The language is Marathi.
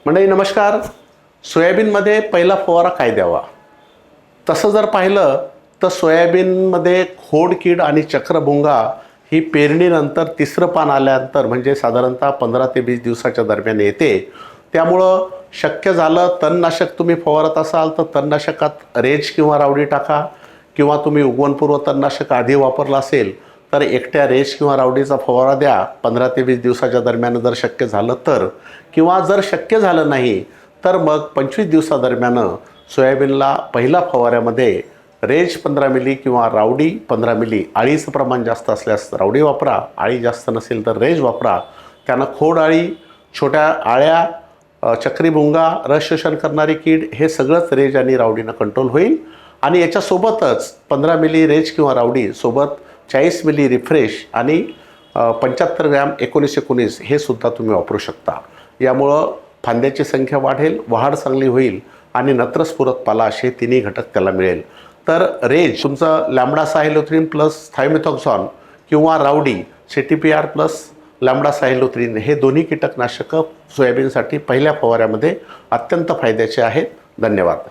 मंडळी नमस्कार. सोयाबीनमध्ये पहिला फवारा काय द्यावा? तसं जर पाहिलं तर सोयाबीनमध्ये खोडकीड आणि चक्रभुंगा ही पेरणीनंतर तिसरं पान आल्यानंतर म्हणजे साधारणतः 15 ते 20 दिवसाच्या दरम्यान येते. त्यामुळं शक्य झालं तणनाशक तुम्ही फवारत असाल तर तणनाशकात रेज किंवा रावडी टाका, किंवा तुम्ही उगवणपूर्व तणनाशक आधी वापरलं असेल तर एकट्या रेज किंवा रावडीचा फवारा द्या 15 ते 20 दिवसाच्या दरम्यान जर शक्य झालं तर. किंवा जर शक्य झालं नाही तर मग 25 दिवसादरम्यान सोयाबीनला पहिला फवाऱ्यामध्ये रेज 15 मिली किंवा रावडी 15 मिली, आळीचं प्रमाण जास्त असल्यास रावडी वापरा, आळी जास्त नसेल तर रेज वापरा. त्यानं खोड आळी, छोट्या आळ्या, चक्रीभुंगा, रस शोषण करणारी कीड हे सगळंच रेज आणि रावडीनं कंट्रोल होईल. आणि याच्यासोबतच 15 मिली रेज किंवा रावडी सोबत 40 मिली रिफ्रेश आणि 75 ग्रॅम 19-19 हे सुद्धा तुम्ही वापरू शकता. यामुळं फांद्याची संख्या वाढेल, वाढ चांगली होईल आणि नत्रस्फुरत पालाश हे तिन्ही घटक त्याला मिळेल. तर रेज तुमचं लॅम्बडा सायलोथ्रिन प्लस थायमेथॉक्झॉन किंवा रावडी CTPR प्लस लॅम्बडा सायलोथ्रिन हे दोन्ही कीटकनाशकं सोयाबीनसाठी पहिल्या फवाऱ्यामध्ये अत्यंत फायद्याचे आहेत. धन्यवाद.